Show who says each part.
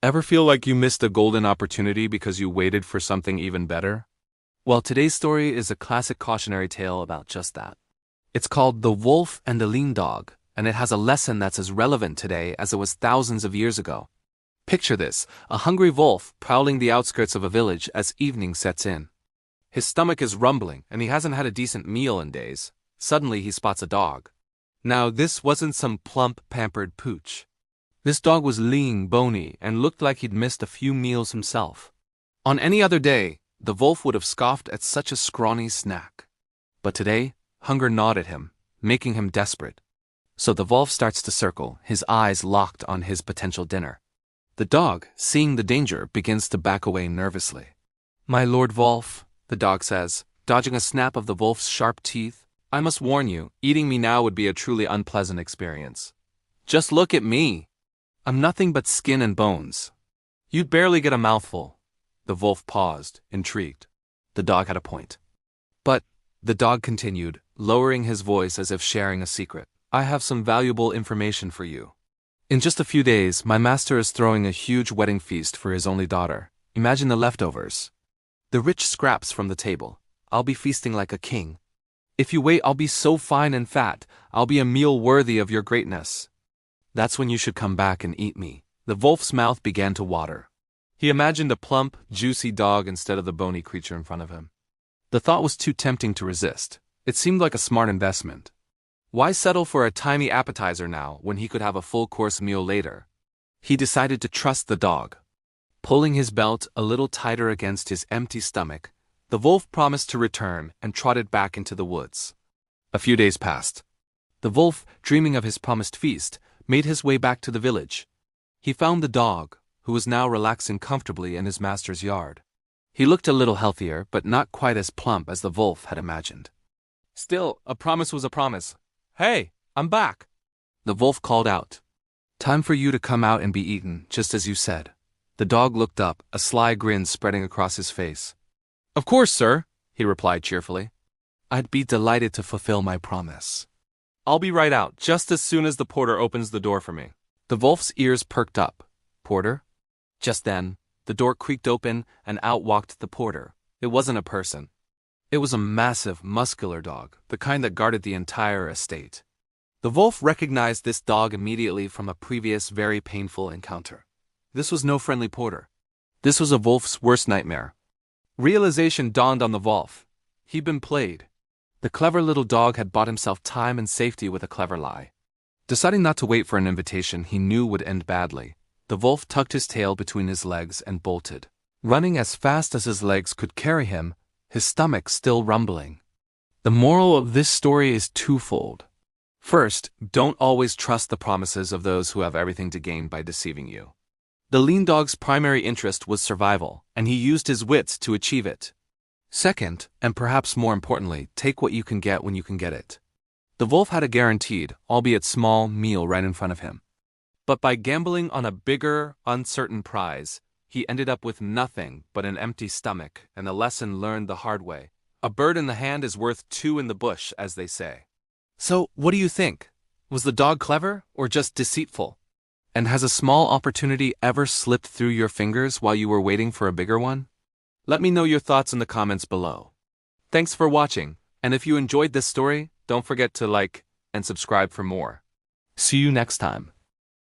Speaker 1: Ever feel like you missed a golden opportunity because you waited for something even better? Well, today's story is a classic cautionary tale about just that. It's called The Wolf and the Lean Dog, and it has a lesson that's as relevant today as it was thousands of years ago. Picture this, a hungry wolf prowling the outskirts of a village as evening sets in. His stomach is rumbling, and he hasn't had a decent meal in days. Suddenly he spots a dog. Now, this wasn't some plump, pampered pooch. This dog was lean, bony, and looked like he'd missed a few meals himself. On any other day, the wolf would have scoffed at such a scrawny snack. But today, hunger gnawed at him, making him desperate. So the wolf starts to circle, his eyes locked on his potential dinner. The dog, seeing the danger, begins to back away nervously. "My lord wolf," the dog says, dodging a snap of the wolf's sharp teeth, "I must warn you, eating me now would be a truly unpleasant experience. Just look at me. I'm nothing but skin and bones. You'd barely get a mouthful." The wolf paused, intrigued. The dog had a point. "But," the dog continued, lowering his voice as if sharing a secret, "I have some valuable information for you. In just a few days, my master is throwing a huge wedding feast for his only daughter. Imagine the leftovers. The rich scraps from the table. I'll be feasting like a king. If you wait, I'll be so fine and fat, I'll be a meal worthy of your greatness. That's when you should come back and eat me." The wolf's mouth began to water. He imagined a plump, juicy dog instead of the bony creature in front of him. The thought was too tempting to resist. It seemed like a smart investment. Why settle for a tiny appetizer now when he could have a full-course meal later? He decided to trust the dog. Pulling his belt a little tighter against his empty stomach, the wolf promised to return and trotted back into the woods. A few days passed. The wolf, dreaming of his promised feast, made his way back to the village. He found the dog, who was now relaxing comfortably in his master's yard. He looked a little healthier, but not quite as plump as the wolf had imagined. Still, a promise was a promise. "Hey, I'm back," the wolf called out. "Time for you to come out and be eaten, just as you said." The dog looked up, a sly grin spreading across his face. "Of course, sir," he replied cheerfully. "I'd be delighted to fulfill my promise. I'll be right out, just as soon as the porter opens the door for me." The wolf's ears perked up. "Porter?" Just then, the door creaked open and out walked the porter. It wasn't a person. It was a massive, muscular dog, the kind that guarded the entire estate. The wolf recognized this dog immediately from a previous very painful encounter. This was no friendly porter. This was a wolf's worst nightmare. Realization dawned on the wolf. He'd been played. The clever little dog had bought himself time and safety with a clever lie. Deciding not to wait for an invitation he knew would end badly, the wolf tucked his tail between his legs and bolted, running as fast as his legs could carry him, his stomach still rumbling. The moral of this story is twofold. First, don't always trust the promises of those who have everything to gain by deceiving you. The lean dog's primary interest was survival, and he used his wits to achieve it. Second, and perhaps more importantly, take what you can get when you can get it. The wolf had a guaranteed, albeit small, meal right in front of him. But by gambling on a bigger, uncertain prize, he ended up with nothing but an empty stomach and a lesson learned the hard way. A bird in the hand is worth two in the bush, as they say. So, what do you think? Was the dog clever or just deceitful? And has a small opportunity ever slipped through your fingers while you were waiting for a bigger one? Let me know your thoughts in the comments below. Thanks for watching, and if you enjoyed this story, don't forget to like and subscribe for more. See you next time.